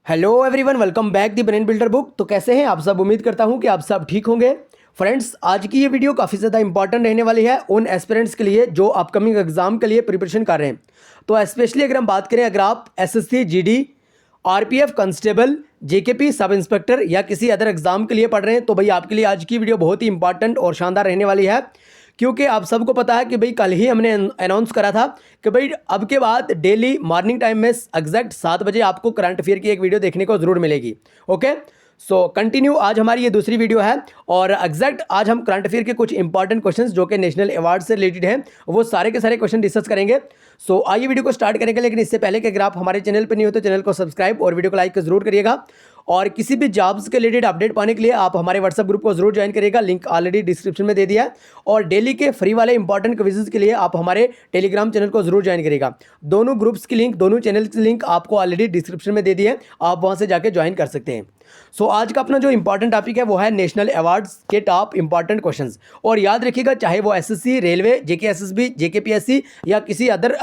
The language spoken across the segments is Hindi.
Hello everyone, welcome back the brain builder book. तो कैसे हैं आप सब? उम्मीद करता हूं कि आप सब ठीक होंगे। फ्रेंड्स, आज की ये वीडियो काफ़ी ज़्यादा इंपॉर्टेंट रहने वाली है उन एस्पिरेंट्स के लिए जो अपकमिंग एग्जाम के लिए प्रिपरेशन कर रहे हैं। तो स्पेशली अगर हम बात करें, अगर आप SSC, GD, RPF constable, JKP sub inspector या किसी अदर एग्जाम के लिए पढ़ रहे हैं, तो भाई आपके लिए आज की वीडियो बहुत ही इंपॉर्टेंट और शानदार रहने वाली है। क्योंकि आप सबको पता है कि भाई कल ही हमने अनाउंस करा था कि भाई अब के बाद डेली मॉर्निंग टाइम में एग्जैक्ट 7 बजे आपको करंट अफेयर की एक वीडियो देखने को जरूर मिलेगी। ओके, सो कंटिन्यू आज हमारी ये दूसरी वीडियो है और एग्जैक्ट आज हम करंट अफेयर के कुछ इंपॉर्टेंट क्वेश्चंस जो कि नेशनल अवार्ड से रिलेटेड हैं वो सारे के सारे क्वेश्चन डिस्कस करेंगे। सो आइए वीडियो को स्टार्ट करेंगे, लेकिन इससे पहले कि अगर आप हमारे चैनल पर नहीं हो तो चैनल को सब्सक्राइब और वीडियो को लाइक जरूर करिएगा। और किसी भी जॉब्स के रिलेटेड अपडेट पाने के लिए आप हमारे व्हाट्सएप ग्रुप को जरूर ज्वाइन करिएगा, लिंक ऑलरेडी डिस्क्रिप्शन में दे दिया है। और डेली के फ्री वाले इंपॉर्टेंट क्विजेस के लिए आप हमारे टेलीग्राम चैनल को जरूर ज्वाइन करिएगा। दोनों ग्रुप्स की लिंक, दोनों चैनल की लिंक आपको ऑलरेडी डिस्क्रिप्शन में दे दी है, आप वहां से जाके ज्वाइन कर सकते हैं। सो आज का अपना जो इंपॉर्टेंट टॉपिक है वो है नेशनल अवार्ड्स के टॉप इंपॉर्टेंट क्वेश्चंस। और याद रखिएगा, चाहे वो एसएससी, रेलवे, जेकेएसएसबी, जेकेपीएससी या किसी अदर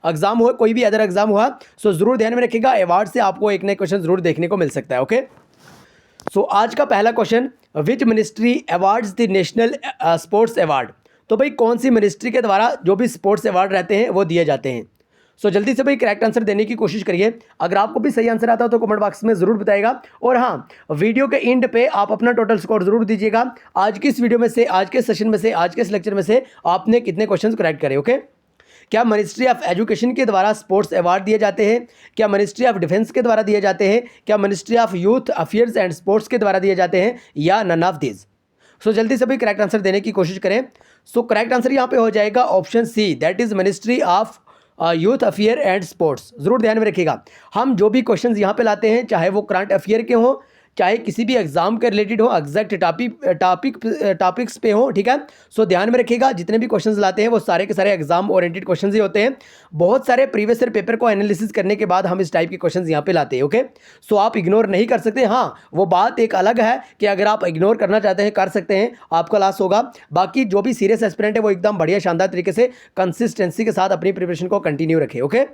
एग्जाम हो, कोई भी अदर एग्जाम हुआ, सो जरूर ध्यान में रखिएगा, अवार्ड से आपको एक नए क्वेश्चन जरूर देखने को मिल सकता है। ओके, सो आज का पहला question, which ministry awards the national sports award. तो भाई कौन सी मिनिस्ट्री के द्वारा जो भी स्पोर्ट्स अवार्ड रहते हैं वो दिए जाते हैं। सो जल्दी से भाई करेक्ट आंसर देने की कोशिश करिए। अगर आपको भी सही आंसर आता हो तो कमेंट बॉक्स में जरूर बताइएगा। और हाँ, वीडियो के एंड पे आप अपना टोटल स्कोर जरूर दीजिएगा। आज की इस वीडियो में से, आज के सेशन में से, आज के इस लेक्चर में से आपने कितने क्वेश्चन करेक्ट करे। ओके, क्या मिनिस्ट्री ऑफ एजुकेशन के द्वारा स्पोर्ट्स अवार्ड दिए जाते हैं? क्या मिनिस्ट्री ऑफ डिफेंस के द्वारा दिए जाते हैं? क्या ministry of youth affairs and sports के द्वारा दिए जाते हैं, या नन ऑफ दिस? सो जल्दी से भी करेक्ट आंसर देने की कोशिश करें। सो करेक्ट आंसर यहाँ पे हो जाएगा option C, that is ministry of youth affair and sports. जरूर ध्यान में रखिएगा, हम जो भी क्वेश्चन यहाँ पे लाते हैं, चाहे वो करंट अफेयर के हों, चाहे किसी भी एग्जाम के रिलेटेड हो, एग्जैक्ट टॉपिक्स पे हो, ठीक है। सो ध्यान में रखिएगा, जितने भी क्वेश्चंस लाते हैं वो सारे के सारे एग्जाम ओरिएंटेड क्वेश्चंस ही होते हैं। बहुत सारे प्रीवियस ईयर पेपर को एनालिसिस करने के बाद हम इस टाइप के क्वेश्चंस यहाँ पे लाते हैं। ओके, सो आप इग्नोर नहीं कर सकते। हाँ, वो बात एक अलग है कि अगर आप इग्नोर करना चाहते हैं कर सकते हैं, आपका लॉस होगा। बाकी जो भी सीरियस एस्पिरेंट है वो एकदम बढ़िया शानदार तरीके से कंसिस्टेंसी के साथ अपनी प्रिपरेशन को कंटिन्यू रखे। ओके,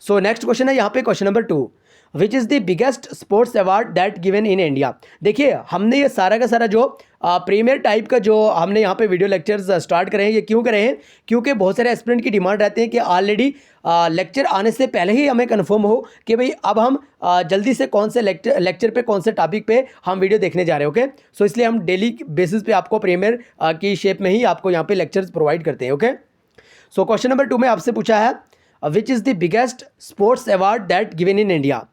सो नेक्स्ट क्वेश्चन है यहाँ पे question number 2, which is the biggest sports award that given in India. देखिए, हमने ये सारा का सारा जो प्रीमियर टाइप का जो हमने यहाँ पे वीडियो लेक्चर्स स्टार्ट करे हैं, ये क्यों करे हैं? क्योंकि बहुत सारे एस्पिरेंट की डिमांड रहते हैं कि ऑलरेडी लेक्चर आने से पहले ही हमें कंफर्म हो कि भाई अब हम जल्दी से कौन से लेक्चर पे, कौन से टॉपिक पे हम वीडियो देखने जा रहे हैं। ओके, सो इसलिए हम डेली बेसिस पे आपको प्रीमियर की शेप में ही आपको यहाँ पे लेक्चर्स प्रोवाइड करते हैं। ओके, सो क्वेश्चन नंबर 2 में आपसे पूछा है, which is the biggest sports award that given in India.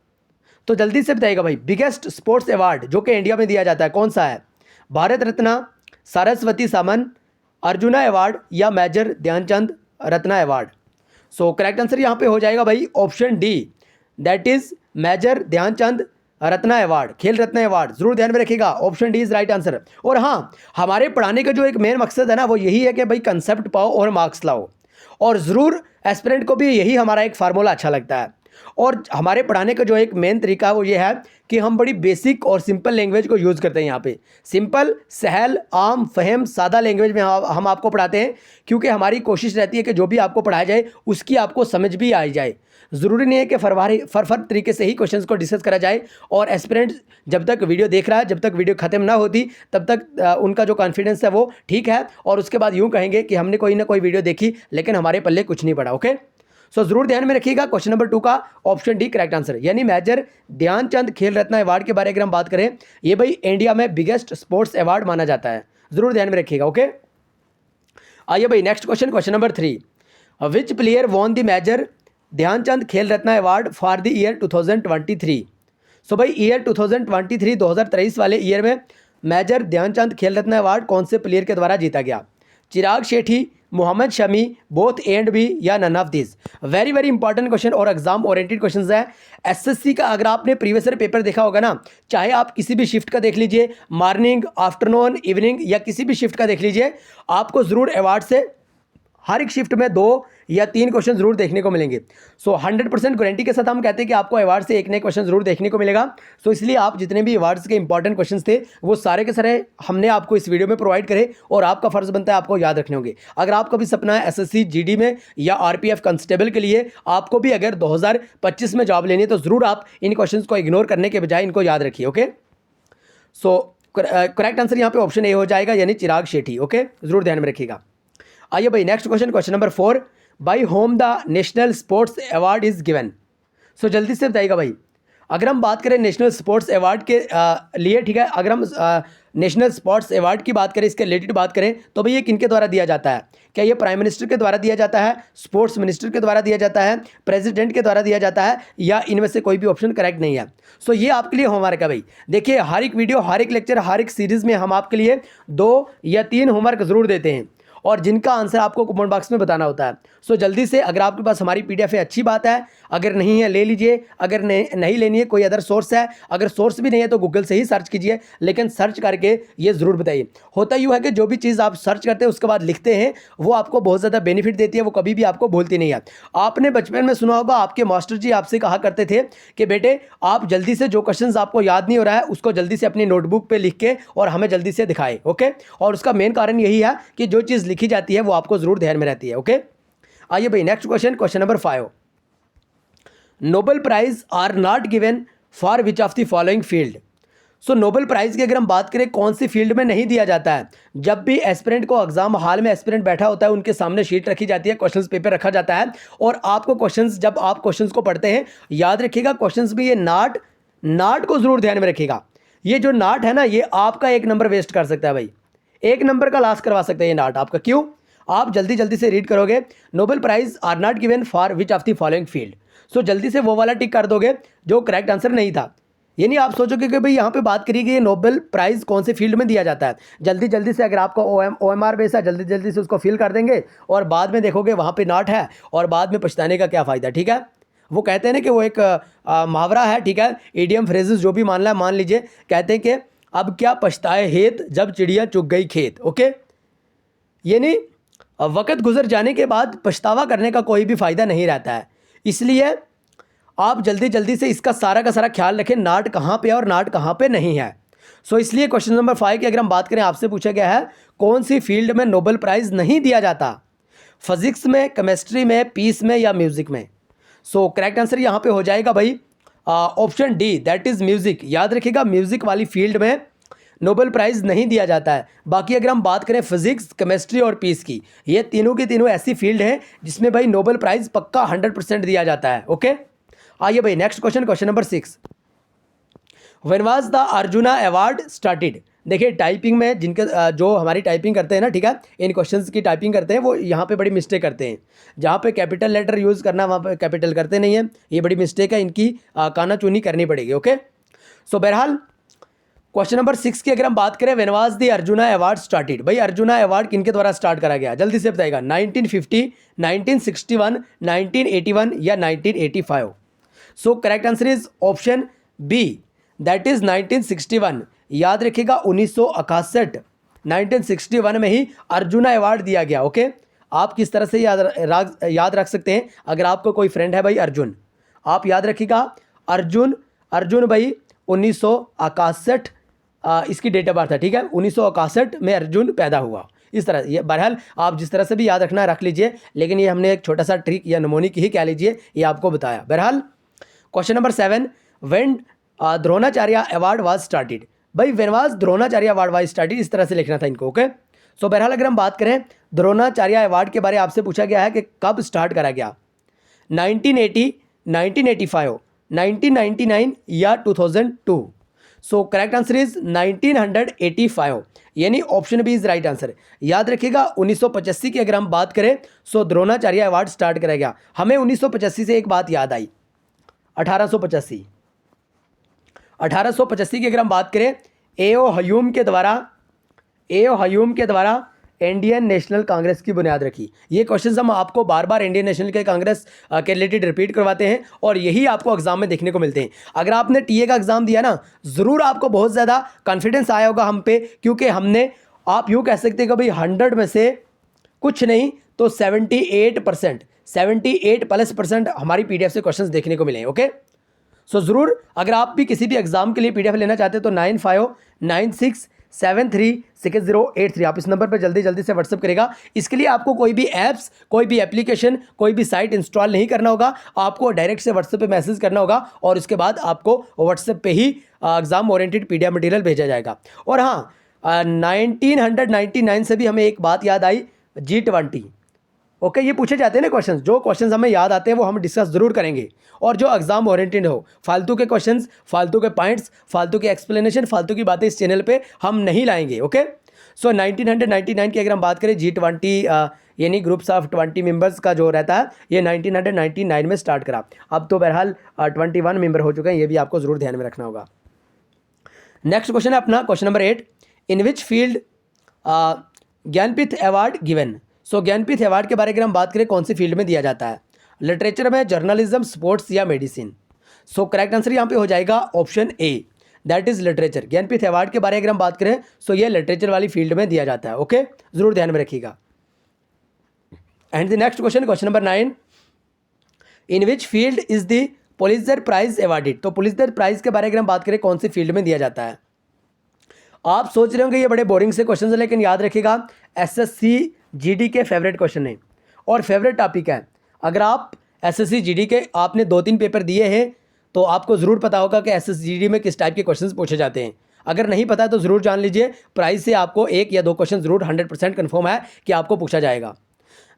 तो जल्दी से बताइएगा भाई, बिगेस्ट स्पोर्ट्स अवार्ड जो कि इंडिया में दिया जाता है कौन सा है? भारत रत्न, सरस्वती समन, अर्जुना अवार्ड या Major Dhyanchand Ratna award. So correct answer यहाँ पे हो जाएगा भाई option D, that is Major Dhyanchand Ratna award, Khel Ratna award. जरूर ध्यान में रखिएगा, option D is right answer. और हाँ, हमारे पढ़ाने का जो एक मेन मकसद है ना, वो यही है कि भाई कंसेप्ट पाओ और मार्क्स लाओ। और ज़रूर एस्पिरेंट को भी यही हमारा एक फार्मूला अच्छा लगता है। और हमारे पढ़ाने का जो एक मेन तरीका है वो ये है कि हम बड़ी बेसिक और सिंपल लैंग्वेज को यूज़ करते हैं। यहाँ पे सिंपल, सहल, आम, फहम, सादा लैंग्वेज में हम आपको पढ़ाते हैं, क्योंकि हमारी कोशिश रहती है कि जो भी आपको पढ़ाया जाए उसकी आपको समझ भी आ जाए। ज़रूरी नहीं है कि फरफर तरीके से ही क्वेश्चंस को डिस्कस करा जाए। और एस्पिरेंट जब तक वीडियो देख रहा है, जब तक वीडियो ख़त्म ना होती, तब तक उनका जो कॉन्फिडेंस है वो ठीक है, और उसके बाद यूँ कहेंगे कि हमने कोई ना कोई वीडियो देखी लेकिन हमारे पल्ले कुछ नहीं पड़ा। ओके, सो जरूर ध्यान में रखिएगा, क्वेश्चन नंबर 2 का ऑप्शन डी करेक्ट आंसर, यानी मेजर ध्यानचंद खेल रत्न अवार्ड के बारे में अगर हम बात करें, ये भाई इंडिया में बिगेस्ट स्पोर्ट्स अवार्ड माना जाता है। जरूर ध्यान में रखिएगा। ओके, आइए भाई next question, question number 3, which player won the Major Dhyanchand Khel Ratna award for the year 2023। So भाई ईयर 2023 वाले ईयर में मेजर ध्यानचंद खेल रत्न अवार्ड कौन से प्लेयर के द्वारा जीता गया? Chirag Shetty, Mohammed Shami, both and B या none of this. Very very important question और एग्जाम ओरिएंटेड क्वेश्चंस है। एसएससी का अगर आपने प्रीवियस ईयर पेपर देखा होगा ना, चाहे आप किसी भी शिफ्ट का देख लीजिए, मॉर्निंग, आफ्टरनून, इवनिंग या किसी भी शिफ्ट का देख लीजिए, आपको ज़रूर अवार्ड से हर एक शिफ्ट में 2 या 3 क्वेश्चन जरूर देखने को मिलेंगे। सो 100% गारंटी के साथ हम कहते हैं कि आपको अवार्ड से एक नए क्वेश्चन जरूर देखने को मिलेगा। सो इसलिए आप जितने भी अवार्ड्स के इंपॉर्टेंट क्वेश्चंस थे वो सारे के सारे हमने आपको इस वीडियो में प्रोवाइड करे और आपका फर्ज बनता है आपको याद रखने होंगे। अगर आपका भी सपना है एसएससी जीडी में या आरपीएफ कांस्टेबल के लिए आपको भी अगर 2025 में जॉब लेनी है तो जरूर आप इन क्वेश्चंस को इग्नोर करने के बजाय इनको याद रखिए। ओके, सो करेक्ट आंसर यहाँ पे ऑप्शन ए हो जाएगा, यानी चिराग शेट्टी। ओके, जरूर ध्यान में रखिएगा। आइए भाई next question, question number 4, by whom the national sports award is given. So जल्दी से बताइएगा भाई, अगर हम बात करें नेशनल स्पोर्ट्स अवार्ड के लिए, ठीक है, अगर हम नेशनल स्पोर्ट्स अवार्ड की बात करें, इसके रिलेटेड बात करें तो भाई ये किनके द्वारा दिया जाता है? क्या ये प्राइम मिनिस्टर के द्वारा दिया जाता है, स्पोर्ट्स मिनिस्टर के द्वारा दिया जाता है, प्रेसिडेंट के द्वारा दिया जाता है, या इनमें से कोई भी ऑप्शन करेक्ट नहीं है? सो ये आपके लिए होमवर्क है भाई। देखिए हर एक वीडियो, हर एक लेक्चर, हर एक सीरीज़ में हम आपके लिए 2 या 3 होमवर्क ज़रूर देते हैं और जिनका आंसर आपको कमेंट बॉक्स में बताना होता है। सो जल्दी से, अगर आपके पास हमारी पीडीएफ है अच्छी बात है, अगर नहीं है ले लीजिए, अगर नहीं लेनी है कोई अदर सोर्स है, अगर सोर्स भी नहीं है तो गूगल से ही सर्च कीजिए, लेकिन सर्च करके ये ज़रूर बताइए। होता यूँ है कि जो भी चीज़ आप सर्च करते हैं उसके बाद लिखते हैं वो आपको बहुत ज़्यादा बेनिफिट देती है, वो कभी भी आपको भूलती नहीं है। आपने बचपन में सुना होगा, आपके मास्टर जी आपसे कहा करते थे कि बेटे आप जल्दी से जो क्वेश्चन आपको याद नहीं हो रहा है उसको जल्दी से अपनी नोटबुक पर लिख के और हमें जल्दी से दिखाए। ओके, और उसका मेन कारण यही है कि जो चीज़ लिखी जाती है वो आपको जरूर ध्यान में रहती है। ओके, आइए भाई next question, question number 5, Nobel prize are not given for which of the following field. So Nobel prize की अगर हम बात करें कौन सी फील्ड में नहीं दिया जाता है? जब भी एस्पिरेंट को एग्जाम हॉल में एस्पिरेंट बैठा होता है उनके सामने शीट रखी जाती है, क्वेश्चंस पेपर रखा जाता है और आपको क्वेश्चंस, जब आप क्वेश्चंस को पढ़ते हैं याद रखिएगा क्वेश्चंस में ये नॉट को जरूर ध्यान में रखिएगा। ये जो नॉट है ना, ये आपका 1 नंबर वेस्ट कर सकता है भाई, 1 नंबर का लॉस करवा सकते हैं ये नॉट आपका। क्यों? आप जल्दी से रीड करोगे, Nobel prize are not given for which of the following field. So जल्दी से वो वाला टिक कर दोगे जो करेक्ट आंसर नहीं था। ये नहीं आप सोचोगे कि भाई यहाँ पे बात करी गई नोबेल प्राइज कौन से फील्ड में दिया जाता है। जल्दी से अगर आपको OMR बेस है जल्दी से उसको फिल कर देंगे और बाद में देखोगे वहाँ पे नॉट है और बाद में पछताने का क्या फ़ायदा। ठीक है, वो कहते हैं ना कि वो एक मुहावरा है, ठीक है, इडियम फ्रेजेस जो भी मान लीजिए, कहते हैं कि अब क्या पछताए हेत जब चिड़िया चुग गई खेत। ओके, ये नहीं, वक़्त गुजर जाने के बाद पछतावा करने का कोई भी फ़ायदा नहीं रहता है, इसलिए आप जल्दी से इसका सारा का सारा ख्याल रखें, नाट कहाँ पे है और नाट कहाँ पे नहीं है। सो इसलिए क्वेश्चन नंबर 5 की अगर हम बात करें, आपसे पूछा गया है कौन सी फील्ड में नोबेल प्राइज़ नहीं दिया जाता? फिजिक्स में, केमिस्ट्री में, पीस में या म्यूज़िक में? सो करेक्ट आंसर यहाँ पे हो जाएगा भाई option D, that is music. याद रखिएगा म्यूज़िक वाली फील्ड में नोबेल प्राइज़ नहीं दिया जाता है। बाकी अगर हम बात करें फिजिक्स, केमिस्ट्री और पीस की, ये तीनों की तीनों ऐसी फील्ड हैं जिसमें भाई नोबेल प्राइज़ पक्का 100% दिया जाता है। ओके, आइए भाई next question, question number 6, when was the arjuna award started. देखिए टाइपिंग में जिनके जो हमारी टाइपिंग करते हैं ना, ठीक है, इन क्वेश्चंस की टाइपिंग करते हैं वो यहाँ पे बड़ी मिस्टेक करते हैं। जहाँ पे कैपिटल लेटर यूज़ करना वहाँ पे कैपिटल करते नहीं है, ये बड़ी मिस्टेक है, इनकी काना चूनी करनी पड़ेगी। ओके, सो बहरहाल क्वेश्चन नंबर 6 की अगर हम बात करें, when was the arjuna award started. भाई अर्जुना अवार्ड किनके द्वारा स्टार्ट करा गया? जल्दी से बताइएगा, 1950, 1961, 1981 या 1985? So correct answer is option B, that is 1961। याद रखिएगा 1961 में ही अर्जुना अवार्ड दिया गया। ओके, आप किस तरह से याद रख सकते हैं? अगर आपको कोई फ्रेंड है भाई अर्जुन, आप याद रखिएगा अर्जुन भाई 1961 इसकी डेट ऑफ बर्थ है, ठीक है, 1961 में अर्जुन पैदा हुआ। इस तरह ये बहरहाल आप जिस तरह से भी याद रखना रख लीजिए, लेकिन ये हमने एक छोटा सा ट्रिक या नमूने की ही कह लीजिए, ये आपको बताया। बहरहाल question number 7, when Dronacharya award was started. भाई when was Dronacharya award was started, इस तरह से लिखना था इनको। ओके, सो बहरहाल अगर हम बात करें द्रोणाचार्य अवार्ड के बारे में आपसे पूछा गया है कि कब स्टार्ट करा गया, 1980, 1985, 1999 या 2002? सो करेक्ट आंसर इज 1985, यानी option B is right answer. याद रखिएगा 1985 की अगर हम बात करें सो द्रोणाचार्य अवार्ड स्टार्ट करा गया। हमें 1985 से एक बात याद आई, 1885 की अगर हम बात करें, एओ हयूम के द्वारा इंडियन नेशनल कांग्रेस की बुनियाद रखी। ये क्वेश्चंस हम आपको बार बार इंडियन नेशनल के कांग्रेस के रिलेटेड रिपीट करवाते हैं और यही आपको एग्जाम में देखने को मिलते हैं। अगर आपने टीए का एग्जाम दिया ना, ज़रूर आपको बहुत ज़्यादा कॉन्फिडेंस आया होगा हम पे, क्योंकि हमने, आप यूँ कह सकते हैं कि भाई 100 में से कुछ नहीं तो 78% हमारी PDF से क्वेश्चंस देखने को मिले। ओके, सो ज़रूर अगर आप भी किसी भी एग्जाम के लिए PDF लेना चाहते हैं तो 9596736083 आप इस नंबर पर जल्दी से व्हाट्सअप करेगा। इसके लिए आपको कोई भी ऐप्स, कोई भी एप्लीकेशन, कोई भी साइट इंस्टॉल नहीं करना होगा। आपको डायरेक्ट से व्हाट्सएप पे मैसेज करना होगा और उसके बाद आपको व्हाट्सएप पे ही एग्जाम ओरिएंटेड PDF मटेरियल भेजा जाएगा। और हाँ, 1999 से भी हमें एक बात याद आई, G20। ओके, ये पूछे जाते हैं ना क्वेश्चंस, जो क्वेश्चंस हमें याद आते हैं वो हम डिस्कस जरूर करेंगे, और जो एग्जाम ओरिएंटेड हो, फालतू के क्वेश्चंस, फालतू के पॉइंट्स, फालतू के एक्सप्लेनेशन, फालतू की बातें इस चैनल पे हम नहीं लाएंगे। ओके, सो 1999 की अगर हम बात करें, G20 यानी ग्रुप्स ऑफ 20 मेंबर्स का जो रहता है, ये 1999 में स्टार्ट करा। अब तो बहरहाल 21 मेंबर हो चुके हैं, ये भी आपको जरूर ध्यान में रखना होगा। नेक्स्ट क्वेश्चन है अपना question number 8, in which field Jnanpith award given. So Jnanpith award के बारे में हम बात करें, कौन सी फील्ड में दिया जाता है, लिटरेचर में, जर्नलिज्म, स्पोर्ट्स या मेडिसिन। सो करेक्ट आंसर यहाँ पे हो जाएगा option A, that is literature. Jnanpith award के बारे में हम बात करें, सो ये लिटरेचर वाली फील्ड में दिया जाता है। ओके, जरूर ध्यान में रखिएगा। And the next question, question number 9, in which field is the Pulitzer prize awarded. तो पुलित्जर प्राइज के बारे में हम बात करें, कौन सी फील्ड में दिया जाता है। आप सोच रहे होंगे ये बड़े बोरिंग से क्वेश्चन है, लेकिन याद रखिएगा SSC GD के फेवरेट क्वेश्चन है और फेवरेट टॉपिक है। अगर आप SSC GD के आपने 2-3 पेपर दिए हैं तो आपको ज़रूर पता होगा कि SSC GD में किस टाइप के क्वेश्चंस पूछे जाते हैं। अगर नहीं पता तो ज़रूर जान लीजिए, प्राइस से आपको 1 या 2 क्वेश्चन ज़रूर 100% कन्फर्म है कि आपको पूछा जाएगा।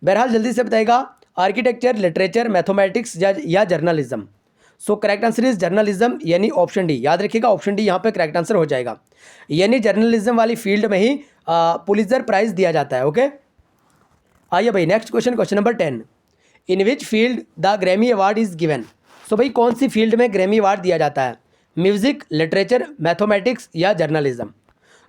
बहरहाल जल्दी से बताइएगा, आर्किटेक्चर, लिटरेचर, मैथमेटिक्स या journalism. So correct answer is journalism, यानी ऑप्शन डी। याद रखिएगा, ऑप्शन डी यहाँ पे करेक्ट आंसर हो जाएगा, यानी जर्नलिज्म वाली फील्ड में ही पुलित्जर प्राइज दिया जाता है। ओके, आइए भाई next question, question number 10, in which field the Grammy award is given. So भाई कौन सी फील्ड में ग्रैमी अवार्ड दिया जाता है, म्यूजिक, लिटरेचर, मैथमेटिक्स या journalism.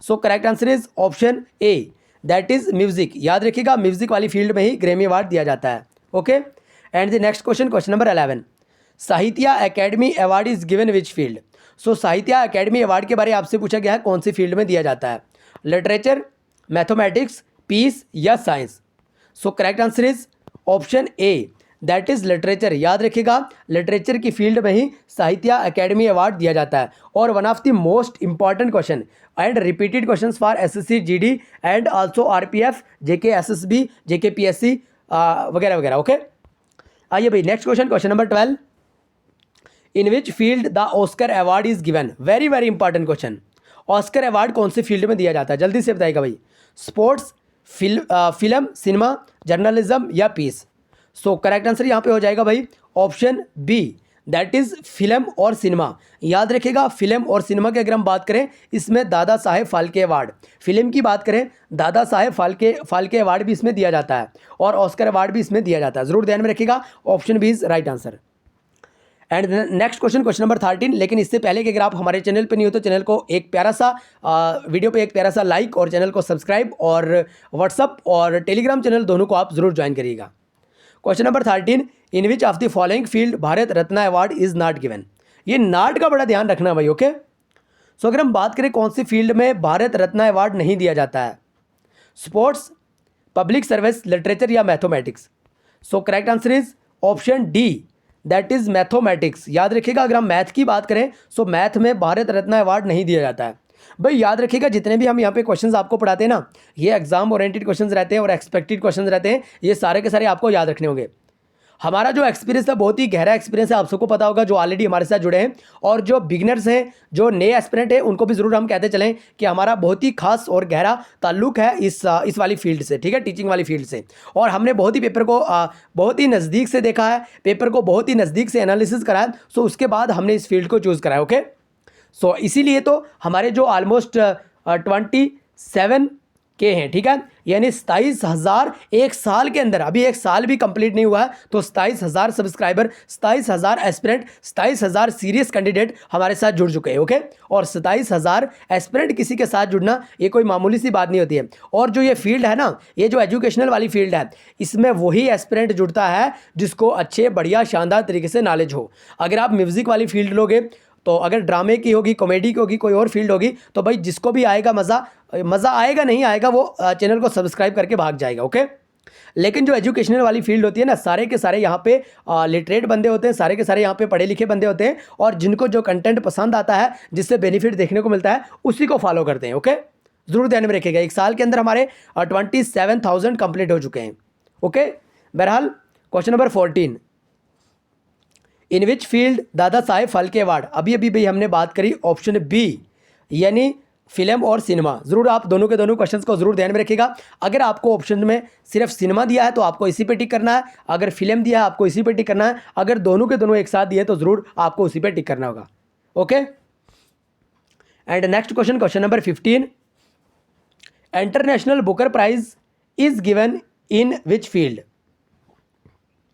So correct answer is option A, that is music. याद रखिएगा, म्यूजिक वाली फील्ड में ही ग्रैमी अवार्ड दिया जाता है। Okay, and the next question, question number 11, Sahitya academy award is given which field. So Sahitya academy award के बारे में आपसे पूछा गया है, कौन सी फील्ड में दिया जाता है, लिटरेचर, मैथमेटिक्स, पीस या science. So correct answer is option A, that is literature. याद रखिएगा, लिटरेचर की फील्ड में ही साहित्य अकेडमी अवार्ड दिया जाता है। और one of the most important question and repeated question for SSC GD and also RPF, JK SSB, JK PSC वगैरह वगैरह। ओके, आइए भाई next question, question number 12, in which field the Oscar award is given. Very very important question, Oscar award कौन सी फील्ड में दिया जाता है, जल्दी से बताइएगा भाई, स्पोर्ट्स, फिल्म, सिनेमा, जर्नलिज्म या पीस। सो करेक्ट आंसर यहाँ पे हो जाएगा भाई option B, that is film और सिनेमा। याद रखिएगा, फिल्म और सिनेमा की अगर हम बात करें, इसमें दादा साहेब फाल्के अवार्ड, फिल्म की बात करें दादा साहेब फाल्के अवार्ड भी इसमें दिया जाता है और ऑस्कर अवार्ड भी इसमें दिया जाता है। जरूर ध्यान में रखिएगा, option B is right answer. And next question, question number 13, लेकिन इससे पहले कि अगर आप हमारे चैनल पर नहीं हो तो चैनल को एक प्यारा सा वीडियो पे एक प्यारा सा लाइक और चैनल को सब्सक्राइब और व्हाट्सअप और टेलीग्राम चैनल दोनों को आप जरूर ज्वाइन करिएगा। Question number 13, in which of the following field Bharat Ratna award is not given. ये नॉट का बड़ा ध्यान रखना भाई। ओके, सो अगर हम बात करें कौन सी फील्ड में भारत रत्न अवार्ड नहीं दिया जाता है, स्पोर्ट्स, पब्लिक सर्विस, लिटरेचर या mathematics. So correct answer is option D, that is mathematics. याद रखिएगा, अगर हम मैथ की बात करें सो मैथ में भारत रत्न अवार्ड नहीं दिया जाता है। भाई याद रखिएगा, जितने भी हम यहाँ पे क्वेश्चंस आपको पढ़ाते हैं ना, ये एग्जाम ओरिएंटेड क्वेश्चंस रहते हैं और एक्सपेक्टेड क्वेश्चंस रहते हैं, ये सारे के सारे आपको याद रखने होंगे। हमारा जो एक्सपीरियंस है बहुत ही गहरा एक्सपीरियंस है, आप सबको पता होगा जो ऑलरेडी हमारे साथ जुड़े हैं, और जो बिगिनर्स हैं, जो नए एस्पिरेंट हैं, उनको भी ज़रूर हम कहते चलें कि हमारा बहुत ही खास और गहरा ताल्लुक है इस वाली फील्ड से, ठीक है, टीचिंग वाली फील्ड से। और हमने बहुत ही पेपर को बहुत ही नज़दीक से देखा है, पेपर को बहुत ही नज़दीक से एनालिसिस करा है, सो उसके बाद हमने इस फील्ड को चूज़ करा है। ओके, सो इसीलिए तो हमारे जो ऑलमोस्ट 27 के हैं, ठीक है, यानी 27,000 एक साल के अंदर, अभी एक साल भी कंप्लीट नहीं हुआ है तो 27,000 सब्सक्राइबर, 27,000 एस्पिरेंट, 27,000 सीरियस कैंडिडेट हमारे साथ जुड़ चुके हैं। ओके, और 27,000 एस्पिरेंट किसी के साथ जुड़ना ये कोई मामूली सी बात नहीं होती है। और जो ये फील्ड है ना, ये जो एजुकेशनल वाली फील्ड है, इसमें वही एस्पिरेंट जुड़ता है जिसको अच्छे, बढ़िया, शानदार तरीके से नॉलेज हो। अगर आप म्यूज़िक वाली फील्ड लोगे तो अगर ड्रामे की होगी, कॉमेडी की होगी, कोई और फील्ड होगी, तो भाई जिसको भी आएगा मज़ा आएगा, नहीं आएगा वो चैनल को सब्सक्राइब करके भाग जाएगा। ओके, लेकिन जो एजुकेशनल वाली फील्ड होती है ना, सारे के सारे यहाँ पे लिटरेट बंदे होते हैं, सारे के सारे यहाँ पे पढ़े लिखे बंदे होते हैं, और जिनको जो कंटेंट पसंद आता है, जिससे बेनिफिट देखने को मिलता है, उसी को फॉलो करते हैं। ओके, ज़रूर ध्यान में रखिएगा। एक साल के अंदर हमारे 27,000 कंप्लीट हो चुके हैं। ओके, बहरहाल question number 14, in which field Dada Saheb Phalke award, अभी अभी भी हमने बात करी ऑप्शन बी यानी फिल्म और सिनेमा। ज़रूर आप दोनों के दोनों क्वेश्चंस को ज़रूर ध्यान में रखिएगा। अगर आपको ऑप्शन में सिर्फ सिनेमा दिया है तो आपको इसी पे टिक करना है, अगर फिल्म दिया है आपको इसी पे टिक करना है, अगर दोनों के दोनों एक साथ दिए तो ज़रूर आपको उसी पे टिक करना होगा। Okay, and next question, question number 15, international Booker prize is given in which field.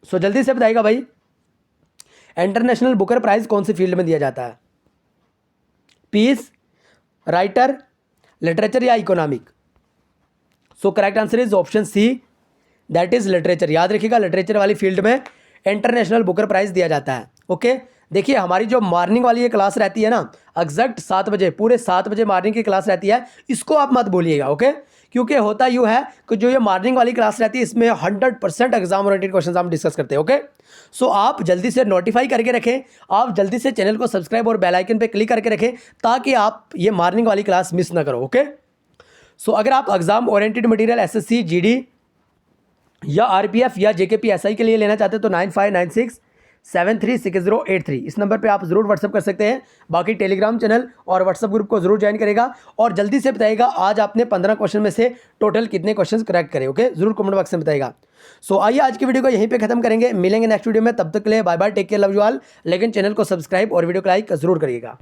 So जल्दी से बताइएगा भाई, इंटरनेशनल बुकर प्राइज कौन सी फील्ड में दिया जाता है? पीस, राइटर, लिटरेचर या economic? So correct answer is option C, that is literature. याद रखिएगा, लिटरेचर वाली फील्ड में इंटरनेशनल बुकर प्राइज दिया जाता है। ओके, देखिए हमारी जो मॉर्निंग वाली ये क्लास रहती है ना, एग्जैक्ट 7 बजे, पूरे 7 बजे मॉर्निंग की क्लास रहती है, इसको आप मत भूलिएगा। ओके, क्योंकि होता यूँ है कि जो ये मॉर्निंग वाली क्लास रहती है इसमें 100% एग्जाम ओरिएंटेड क्वेश्चन हम डिस्कस करते हैं। ओके, सो आप जल्दी से नोटिफाई करके रखें, आप जल्दी से चैनल को सब्सक्राइब और बेल आइकन पे क्लिक करके रखें ताकि आप ये मॉर्निंग वाली क्लास मिस ना करो। ओके, सो अगर आप exam oriented material SSC GD या आरपीएफ या जेकेपीएसआई के लिए लेना चाहते हैं तो 9596736083 इस नंबर पे आप ज़रूर व्हाट्सअप कर सकते हैं। बाकी टेलीग्राम चैनल और व्हाट्सअप ग्रुप को ज़रूर ज्वाइन करेगा और जल्दी से बताइएगा आज आपने 15 क्वेश्चन में से टोटल कितने क्वेश्चन करेक्ट करे। ओके, ज़रूर कमेंट बॉक्स में बताइएगा। सो आइए आज की वीडियो को यहीं पे खत्म करेंगे, मिलेंगे नेक्स्ट वीडियो में, तब तक के लिए bye bye, take care, love you all. लेकिन चैनल को सब्सक्राइब और वीडियो को लाइक ज़रूर करिएगा।